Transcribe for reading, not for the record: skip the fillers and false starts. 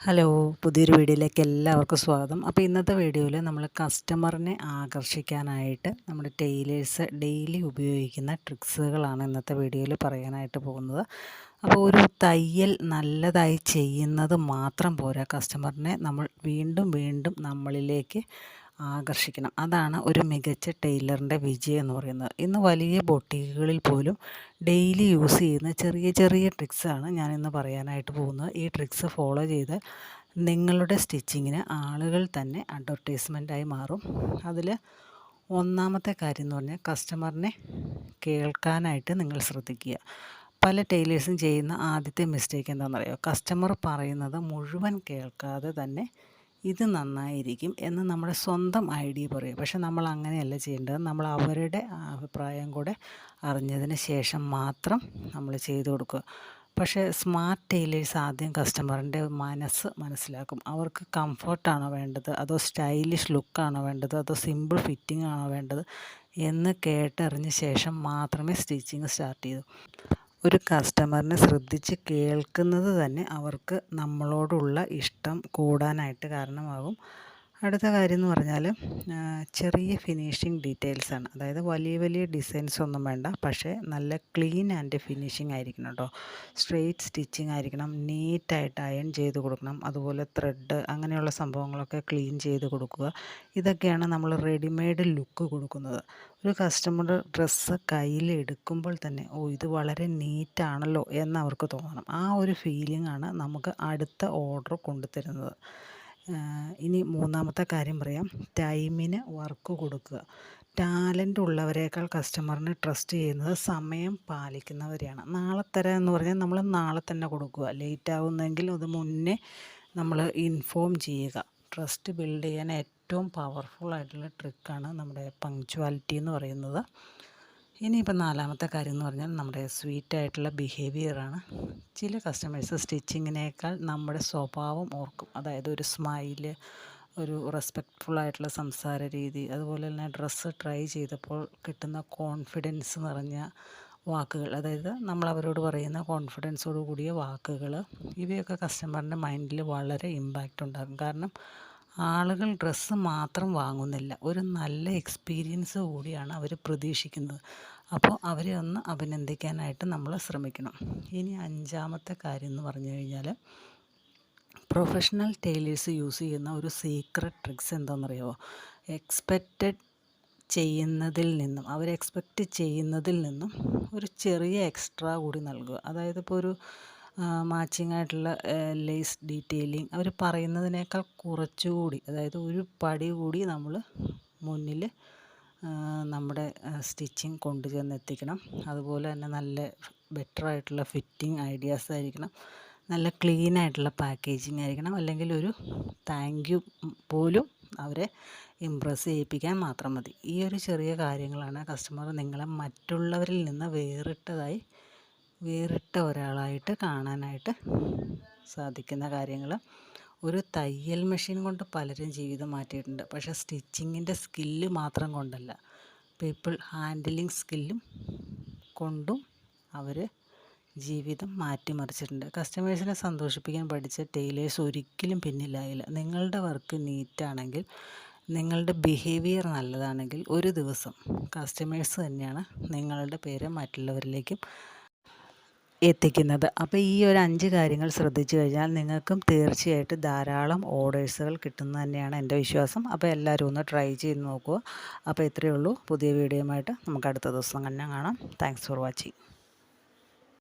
Hello, പുതിയൊരു വീഡിയോയിലേക്ക് എല്ലാവർക്കും സ്വാഗതം. അപ്പോൾ ഇന്നത്തെ വീഡിയോയിൽ നമ്മൾ കസ്റ്റമറിനെ ആകർഷിക്കാനായിട്ട് നമ്മുടെ ടൈലേഴ്സ് ഡെയിലി ഉപയോഗിക്കുന്ന ട്രിക്സുകളാണ് ഇന്നത്തെ വീഡിയോയിൽ പറയാനായിട്ട് പോകുന്നത്. അപ്പോൾ ഒരു തയ്യൽ നല്ലതായി ചെയ്യുന്നത് മാത്രം പോരാ, കസ്റ്റമറിനെ നമ്മൾ വീണ്ടും വീണ്ടും നമ്മളിലേക്ക് ആകർഷിക്കണം. അതാണ് ഒരു മികച്ച ടൈലറിൻ്റെ വിജയം എന്ന് പറയുന്നത്. ഇന്ന് വലിയ ബൊട്ടീക്കുകളിൽ പോലും ഡെയിലി യൂസ് ചെയ്യുന്ന ചെറിയ ചെറിയ ട്രിക്സാണ് ഞാനിന്ന് പറയാനായിട്ട് പോകുന്നത്. ഈ ട്രിക്സ് ഫോളോ ചെയ്ത് നിങ്ങളുടെ സ്റ്റിച്ചിങ്ങിന് ആളുകൾ തന്നെ അഡ്വർടൈസ്മെൻറ്റായി മാറും. അതിൽ ഒന്നാമത്തെ കാര്യം എന്ന് പറഞ്ഞാൽ കസ്റ്റമറിനെ കേൾക്കാനായിട്ട് നിങ്ങൾ ശ്രദ്ധിക്കുക. പല ടൈലേഴ്സും ചെയ്യുന്ന ആദ്യത്തെ മിസ്റ്റേക്ക് എന്താണെന്നറിയോ? കസ്റ്റമർ പറയുന്നത് മുഴുവൻ കേൾക്കാതെ തന്നെ ഇത് നന്നായിരിക്കും എന്ന് നമ്മുടെ സ്വന്തം ഐഡിയ പറയും. പക്ഷെ നമ്മൾ അങ്ങനെയല്ല ചെയ്യേണ്ടത്. നമ്മൾ അവരുടെ അഭിപ്രായം കൂടെ അറിഞ്ഞതിന് ശേഷം മാത്രം നമ്മൾ ചെയ്തു കൊടുക്കുക. പക്ഷേ സ്മാർട്ട് ടൈലേഴ്സ് ആദ്യം കസ്റ്റമറിൻ്റെ മനസ്സ് മനസ്സിലാക്കും. അവർക്ക് കംഫർട്ടാണോ വേണ്ടത്, അതോ സ്റ്റൈലിഷ് ലുക്കാണോ വേണ്ടത്, അതോ സിമ്പിൾ ഫിറ്റിംഗ് ആണോ വേണ്ടത് എന്ന് കേട്ടറിഞ്ഞ ശേഷം മാത്രമേ സ്റ്റിച്ചിങ് സ്റ്റാർട്ട് ചെയ്യൂ. ഒരു കസ്റ്റമറിനെ ശ്രദ്ധിച്ച് കേൾക്കുന്നത് തന്നെ അവർക്ക് നമ്മളോടുള്ള ഇഷ്ടം കൂടാനായിട്ട് കാരണമാകും. അടുത്ത കാര്യം എന്ന് പറഞ്ഞാൽ ചെറിയ ഫിനിഷിങ് ഡീറ്റെയിൽസാണ്. അതായത് വലിയ വലിയ ഡിസൈൻസ് ഒന്നും വേണ്ട, പക്ഷേ നല്ല ക്ലീൻ ആൻഡ് ഫിനിഷിംഗ് ആയിരിക്കണം കേട്ടോ. സ്ട്രെയിറ്റ് സ്റ്റിച്ചിങ് ആയിരിക്കണം, നീറ്റായിട്ട് അയൺ ചെയ്ത് കൊടുക്കണം. അതുപോലെ ത്രെഡ് അങ്ങനെയുള്ള സംഭവങ്ങളൊക്കെ ക്ലീൻ ചെയ്ത് കൊടുക്കുക. ഇതൊക്കെയാണ് നമ്മൾ റെഡിമെയ്ഡ് ലുക്ക് കൊടുക്കുന്നത്. ഒരു കസ്റ്റമർ ഡ്രസ്സ് കയ്യിലെടുക്കുമ്പോൾ തന്നെ ഇത് വളരെ നീറ്റാണല്ലോ എന്നവർക്ക് തോന്നണം. ആ ഒരു ഫീലിംഗ് ആണ് നമുക്ക് അടുത്ത ഓർഡർ കൊണ്ടുതരുന്നത്. ഇനി മൂന്നാമത്തെ കാര്യം പറയാം. ടൈമിന് വർക്ക് കൊടുക്കുക. ടാലൻ്റ് ഉള്ളവരേക്കാൾ കസ്റ്റമറിന് ട്രസ്റ്റ് ചെയ്യുന്നത് സമയം പാലിക്കുന്നവരെയാണ്. നാളെ തരാം എന്ന് പറഞ്ഞാൽ നമ്മൾ നാളെ തന്നെ കൊടുക്കുക. ലേറ്റ് ആകുന്നെങ്കിൽ അത് മുന്നേ നമ്മൾ ഇൻഫോം ചെയ്യുക. ട്രസ്റ്റ് ബിൽഡ് ചെയ്യാൻ ഏറ്റവും പവർഫുള്ളായിട്ടുള്ള ട്രിക്കാണ് നമ്മുടെ പങ്ക്ച്വാലിറ്റി എന്ന് പറയുന്നത്. ഇനിയിപ്പോൾ നാലാമത്തെ കാര്യം എന്ന് പറഞ്ഞാൽ നമ്മുടെ സ്വീറ്റായിട്ടുള്ള ബിഹേവിയറാണ്. ചില കസ്റ്റമേഴ്സ് സ്റ്റിച്ചിങ്ങിനേക്കാൾ നമ്മുടെ സ്വഭാവം ഓർക്കും. അതായത് ഒരു സ്മൈല്, ഒരു റെസ്പെക്റ്റ്ഫുള്ളായിട്ടുള്ള സംസാര രീതി, അതുപോലെ തന്നെ ഡ്രസ്സ് ട്രൈ ചെയ്തപ്പോൾ കിട്ടുന്ന കോൺഫിഡൻസ് നിറഞ്ഞ വാക്കുകൾ, അതായത് നമ്മൾ അവരോട് പറയുന്ന കോൺഫിഡൻസോട് കൂടിയ വാക്കുകൾ, ഇവയൊക്കെ കസ്റ്റമറിൻ്റെ മൈൻഡിൽ വളരെ ഇമ്പാക്റ്റ് ഉണ്ടാകും. കാരണം ആളുകൾ ഡ്രസ്സ് മാത്രം വാങ്ങുന്നില്ല, ഒരു നല്ല എക്സ്പീരിയൻസ് കൂടിയാണ് അവർ പ്രതീക്ഷിക്കുന്നത്. അപ്പോൾ അവരെ ഒന്ന് അഭിനന്ദിക്കാനായിട്ട് നമ്മൾ ശ്രമിക്കണം. ഇനി അഞ്ചാമത്തെ കാര്യം എന്ന് പറഞ്ഞു കഴിഞ്ഞാൽ പ്രൊഫഷണൽ ടൈലേഴ്സ് യൂസ് ചെയ്യുന്ന ഒരു സീക്രട്ട് ട്രിക്സ് എന്താണെന്നറിയാമോ? അവർ എക്സ്പെക്റ്റ് ചെയ്യുന്നതിൽ നിന്നും ഒരു ചെറിയ എക്സ്ട്രാ കൂടി നൽകുക. അതായത് ഇപ്പോൾ ഒരു മാച്ചിങ് ആയിട്ടുള്ള ലേസ് ഡീറ്റെയിലിംഗ് അവർ പറയുന്നതിനേക്കാൾ കുറച്ചുകൂടി, അതായത് ഒരു പടി കൂടി നമ്മൾ മുന്നിൽ നമ്മുടെ സ്റ്റിച്ചിങ് കൊണ്ടുചെന്ന് എത്തിക്കണം. അതുപോലെ തന്നെ നല്ല ബെറ്ററായിട്ടുള്ള ഫിറ്റിംഗ് ഐഡിയാസ് ആയിരിക്കണം. നല്ല ക്ലീൻ ആയിട്ടുള്ള പാക്കേജിങ് ആയിരിക്കണം. അല്ലെങ്കിൽ ഒരു താങ്ക് യു പോലും അവരെ ഇമ്പ്രസ് ചെയ്യിപ്പിക്കാൻ മാത്രം മതി. ഈ ഒരു ചെറിയ കാര്യങ്ങളാണ് കസ്റ്റമർ നിങ്ങളെ മറ്റുള്ളവരിൽ നിന്ന് വേറിട്ട ഒരാളായിട്ട് കാണാനായിട്ട് സാധിക്കുന്ന കാര്യങ്ങൾ. ഒരു തയ്യൽ മെഷീൻ കൊണ്ട് പലരും ജീവിതം മാറ്റിയിട്ടുണ്ട്. പക്ഷേ സ്റ്റിച്ചിങ്ങിൻ്റെ സ്കില്ല് മാത്രം കൊണ്ടല്ല, പീപ്പിൾ ഹാൻഡിലിംഗ് സ്കില്ലും കൊണ്ടും അവർ ജീവിതം മാറ്റിമറിച്ചിട്ടുണ്ട്. കസ്റ്റമേഴ്സിനെ സന്തോഷിപ്പിക്കാൻ പഠിച്ച ടൈലേഴ്സ് ഒരിക്കലും പിന്നിലായില്ല. നിങ്ങളുടെ വർക്ക് നീറ്റാണെങ്കിൽ, നിങ്ങളുടെ ബിഹേവിയർ നല്ലതാണെങ്കിൽ, ഒരു ദിവസം കസ്റ്റമേഴ്സ് തന്നെയാണ് നിങ്ങളുടെ പേര് മറ്റുള്ളവരിലേക്കും എത്തിക്കുന്നത്. അപ്പോൾ ഈ ഒരു 5 കാര്യങ്ങൾ ശ്രദ്ധിച്ചു കഴിഞ്ഞാൽ നിങ്ങൾക്കും തീർച്ചയായിട്ടും ധാരാളം ഓർഡേഴ്സുകൾ കിട്ടുന്നത് തന്നെയാണ് എൻ്റെ വിശ്വാസം. അപ്പോൾ എല്ലാവരും ഒന്ന് ട്രൈ ചെയ്ത് നോക്കുക. അപ്പോൾ ഇത്രയേ ഉള്ളൂ. പുതിയ വീഡിയോയുമായിട്ട് നമുക്ക് അടുത്ത ദിവസം തന്നെ കാണാം. Thanks for watching.